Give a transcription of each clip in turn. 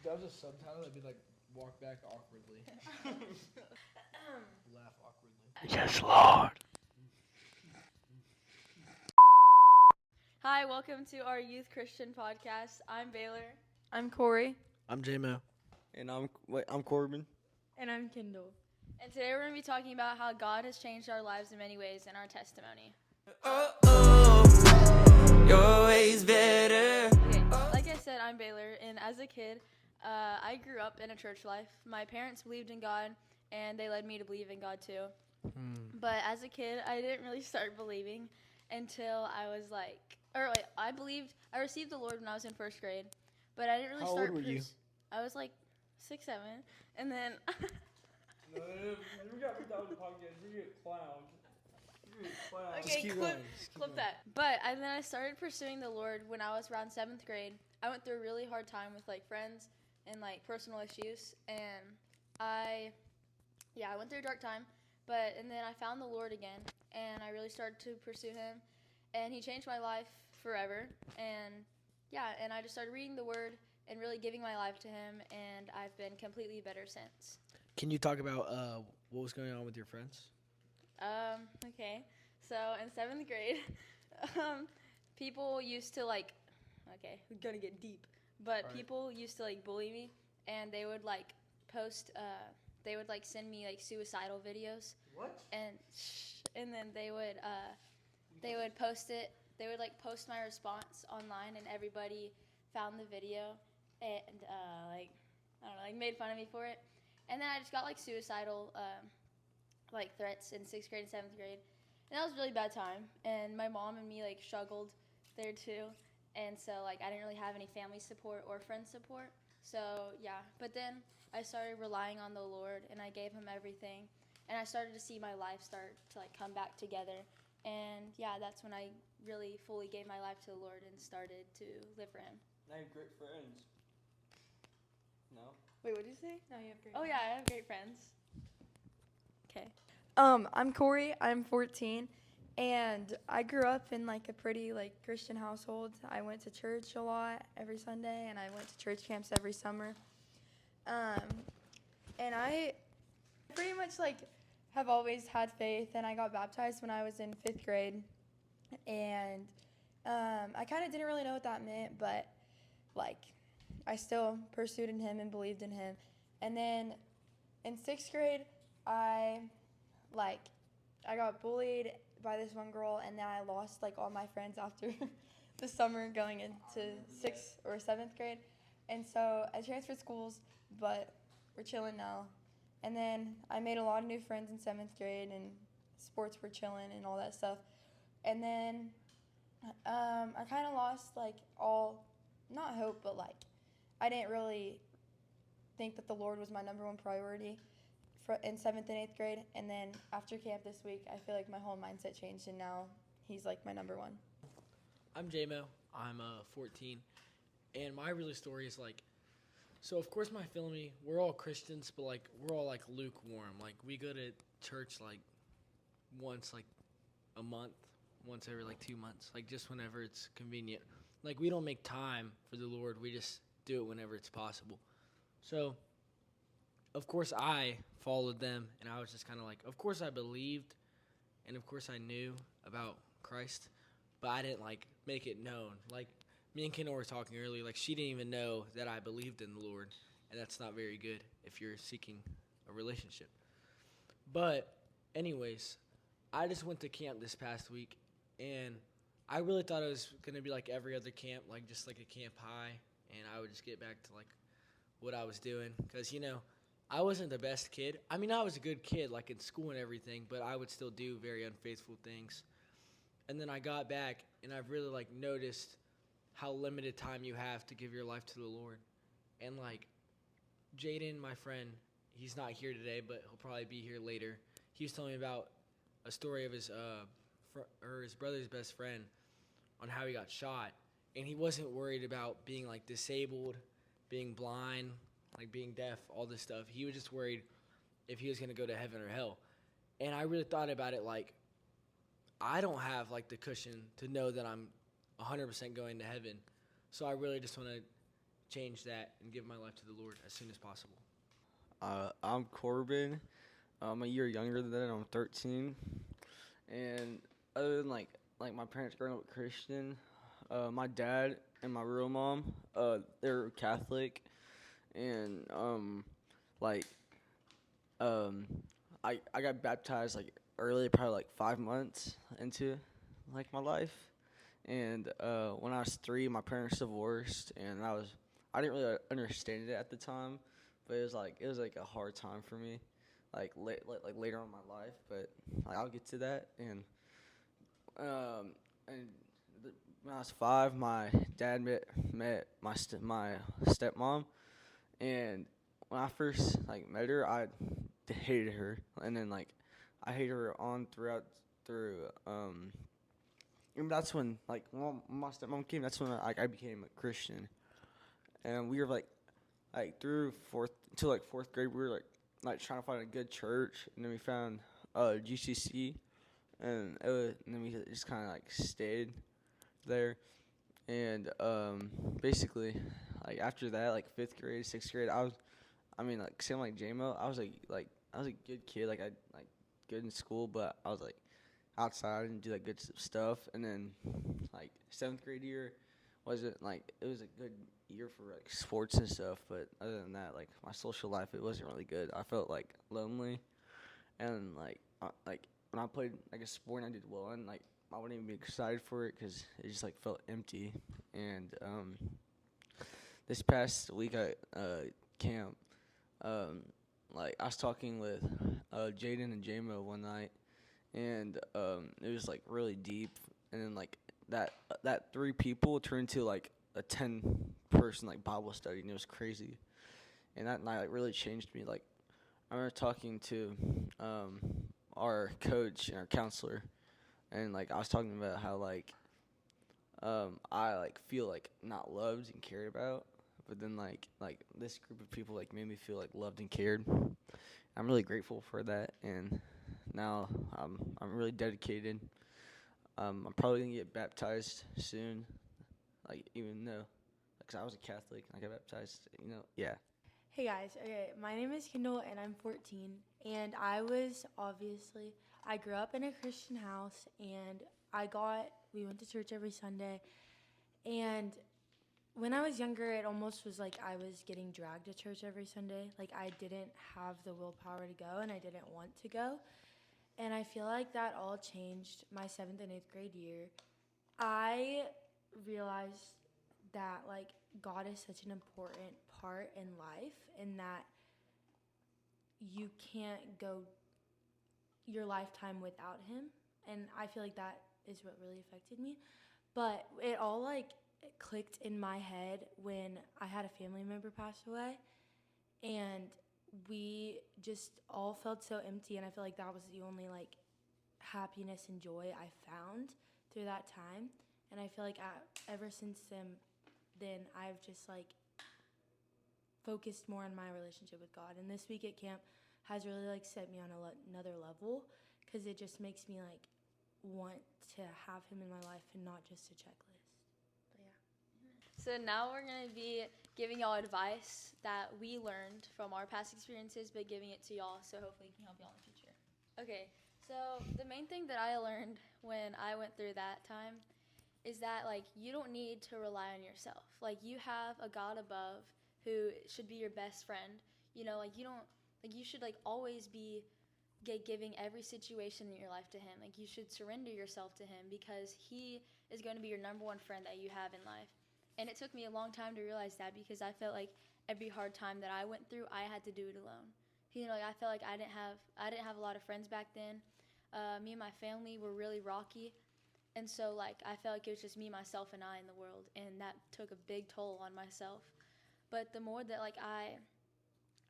that was a subtitle, it'd be like, walk back awkwardly. Laugh awkwardly. Yes, Lord. Hi, welcome to our Youth Christian podcast. I'm Baylor. I'm Corey. I'm J-Mo. And I'm Corbin. And I'm Kendall. And today we're going to be talking about how God has changed our lives in many ways in our testimony. You're always better. Okay, like I said, I'm Baylor, and as a kid, I grew up in a church life. My parents believed in God, and they led me to believe in God too. But as a kid, I didn't really start believing until I was I received the Lord when I was in first grade, but I didn't really How start. old were you? I was like 6, 7, and then. We got me down the podcast. We get clowned. Okay, clip that. But then I started pursuing the Lord when I was around 7th grade. I went through a really hard time with like friends and like personal issues, and I went through a dark time. And then I found the Lord again, and I really started to pursue Him, and He changed my life forever. And I just started reading the Word and really giving my life to Him, and I've been completely better since. Can you talk about what was going on with your friends? Okay. So in 7th grade, people used to we're gonna get deep, but people used to bully me, and they would post, they would send me suicidal videos. What? And then they would post it. They would post my response online, and everybody found the video, and I don't know, made fun of me for it. And then I just got suicidal threats in 6th grade and 7th grade. And that was a really bad time. And my mom and me struggled there too. And so I didn't really have any family support or friend support. So yeah, but then I started relying on the Lord, and I gave Him everything. And I started to see my life start to come back together. And yeah, that's when I really fully gave my life to the Lord and started to live for Him. I have great friends. No? Wait, what did you say? No, you have great. Oh yeah, I have great friends. Okay. I'm Corey. I'm 14, and I grew up in a pretty Christian household. I went to church a lot every Sunday, and I went to church camps every summer. And I pretty much have always had faith, and I got baptized when I was in 5th grade, and I kind of didn't really know what that meant, but I still pursued in Him and believed in Him. And then in 6th grade, I got bullied by this one girl, and then I lost all my friends after the summer going into 6th or 7th grade. And so I transferred schools, but we're chilling now. And then I made a lot of new friends in 7th grade, and sports were chilling and all that stuff. And then I kind of lost all, not hope, but I didn't really think that the Lord was my number one priority in 7th and 8th grade. And then after camp this week, I feel my whole mindset changed, and now He's my number one. I'm J-Mo. I'm 14. And my really story is so of course my family, we're all Christians, but we're all lukewarm. We go to church once a month, once every 2 months, just whenever it's convenient. We don't make time for the Lord. We just do it whenever it's possible. So of course I followed them, and I was just kind of of course I believed, and of course I knew about Christ, but I didn't make it known. Me and Kendall were talking earlier, she didn't even know that I believed in the Lord, and that's not very good if you're seeking a relationship. But anyways, I just went to camp this past week, and I really thought it was going to be every other camp, just a camp high, and I would just get back to what I was doing, because I wasn't the best kid. I mean, I was a good kid in school and everything, but I would still do very unfaithful things. And then I got back, and I've really noticed how limited time you have to give your life to the Lord. And Jaden, my friend, he's not here today, but he'll probably be here later. He was telling me about a story of his brother's best friend on how he got shot, and he wasn't worried about being disabled, being blind, being deaf, all this stuff. He was just worried if he was going to go to heaven or hell. And I really thought about it I don't have the cushion to know that I'm 100% going to heaven. So I really just want to change that and give my life to the Lord as soon as possible. I'm Corbin. I'm a year younger than that. I'm 13. And other than like my parents growing up Christian, my dad and my real mom, they're Catholic, and like I got baptized like early, probably like 5 months into like my life, and when I was 3, my parents divorced, and I didn't really understand it at the time, but it was like a hard time for me, like later on in my life, but like, I'll get to that, and um and when I was 5, my dad met my stepmom, and when I first like met her, I hated her, and then like I hated her on through and that's when like when my stepmom came. That's when I became a Christian, and we were like through fourth grade. We were like trying to find a good church, and then we found GCC, and and then we just kind of like stayed there, and basically like after that, like 5th grade, 6th grade, I mean, like same like JMO, I was a good kid, like I like good in school, but I was like outside, I didn't do like good stuff. And then like 7th grade year wasn't like, it was a good year for like sports and stuff, but other than that, like my social life, it wasn't really good. I felt like lonely, and like when I played like a sport and I did well, and like I wouldn't even be excited for it because it just like felt empty. And this past week at camp, like I was talking with Jaden and JMO one night, and it was like really deep, and then like that 3 people turned to like a 10-person like Bible study, and it was crazy. And that night like really changed me. Like I remember talking to our coach and our counselor, and like I was talking about how like I like feel like not loved and cared about, but then like this group of people like made me feel like loved and cared. I'm really grateful for that, and now I'm really dedicated. I'm probably gonna get baptized soon, like even though, because I was a Catholic and I got baptized, yeah. Hey guys, okay, my name is Kendall and I'm 14, and I grew up in a Christian house, and we went to church every Sunday, and when I was younger, it almost was like I was getting dragged to church every Sunday. Like I didn't have the willpower to go, and I didn't want to go, and I feel like that all changed my 7th and 8th grade year. I realized that like God is such an important part in life, and that you can't go your lifetime without him. And I feel like that is what really affected me. But it all like clicked in my head when I had a family member pass away, and we just all felt so empty, and I feel like that was the only like happiness and joy I found through that time. And I feel like ever since then I've just like focused more on my relationship with God. And this week at camp has really like set me on another level, because it just makes me like want to have him in my life and not just a checklist. But yeah. So now we're going to be giving y'all advice that we learned from our past experiences, but giving it to y'all, so hopefully it can help y'all in the future. Okay, so the main thing that I learned when I went through that time is that like you don't need to rely on yourself. Like you have a God above who should be your best friend. Like you should like always be giving every situation in your life to him. Like you should surrender yourself to him, because he is going to be your number one friend that you have in life. And it took me a long time to realize that, because I felt like every hard time that I went through, I had to do it alone. Like I felt like I didn't have a lot of friends back then. Me and my family were really rocky. And so, like, I felt like it was just me, myself, and I in the world, and that took a big toll on myself. But the more that, like, I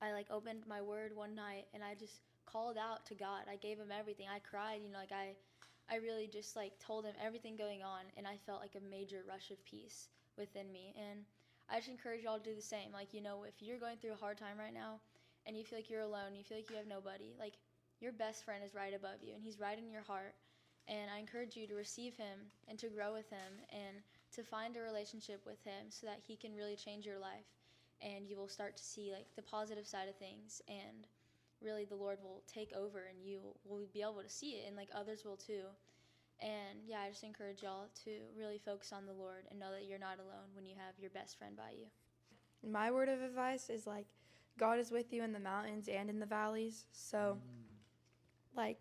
like, opened my word one night, and I just called out to God. I gave him everything. I cried, like, I really just, like, told him everything going on, and I felt like a major rush of peace within me. And I just encourage y'all to do the same. Like, if you're going through a hard time right now, and you feel like you're alone, you feel like you have nobody, like, your best friend is right above you, and he's right in your heart. And I encourage you to receive him and to grow with him and to find a relationship with him so that he can really change your life, and you will start to see like the positive side of things, and really the Lord will take over and you will be able to see it, and like others will too. And yeah, I just encourage y'all to really focus on the Lord and know that you're not alone when you have your best friend by you. My word of advice is like, God is with you in the mountains and in the valleys. So, like,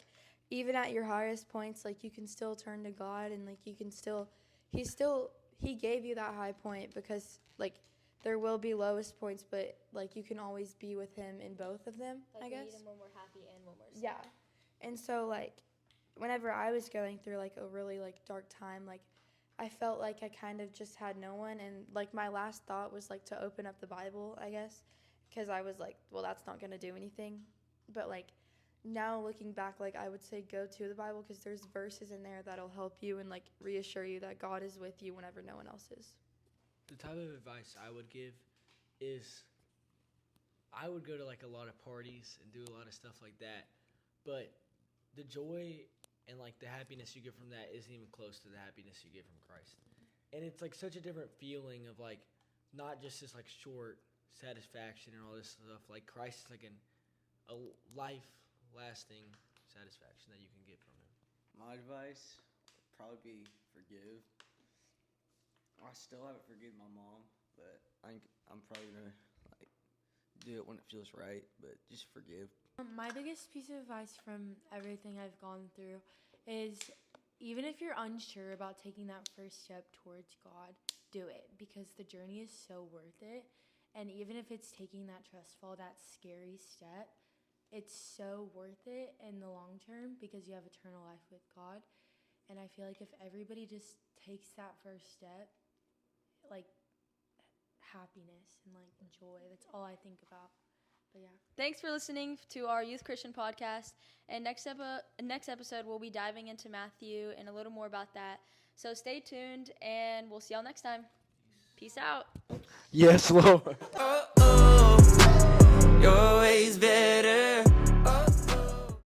even at your highest points, like, you can still turn to God, and like, you can still, he gave you that high point, because like, there will be lowest points, but like, you can always be with him in both of them, Like I we guess. need him when we're happy and when we're sad. Yeah. And so, like, whenever I was going through like a really like dark time, like, I felt like I kind of just had no one, and like my last thought was like to open up the Bible, I guess, because I was like, well, that's not going to do anything. But like, now looking back, like, I would say go to the Bible, because there's verses in there that'll help you and like reassure you that God is with you whenever no one else is. The type of advice I would give is I would go to like a lot of parties and do a lot of stuff like that, but the joy and like the happiness you get from that isn't even close to the happiness you get from Christ. And it's like such a different feeling of like not just this like short satisfaction and all this stuff. Like Christ is like a life lasting satisfaction that you can get from him. My advice would probably be forgive. I still haven't forgiven my mom, but I'm probably gonna like do it when it feels right. But just forgive. My biggest piece of advice from everything I've gone through is, even if you're unsure about taking that first step towards God, do it, because the journey is so worth it. And even if it's taking that trust fall, that scary step, it's so worth it in the long term, because you have eternal life with God. And I feel like if everybody just takes that first step, like, happiness and like joy, that's all I think about. But yeah. Thanks for listening to our Youth Christian podcast. And next episode, we'll be diving into Matthew and a little more about that. So stay tuned, and we'll see y'all next time. Peace out. Yes, Lord.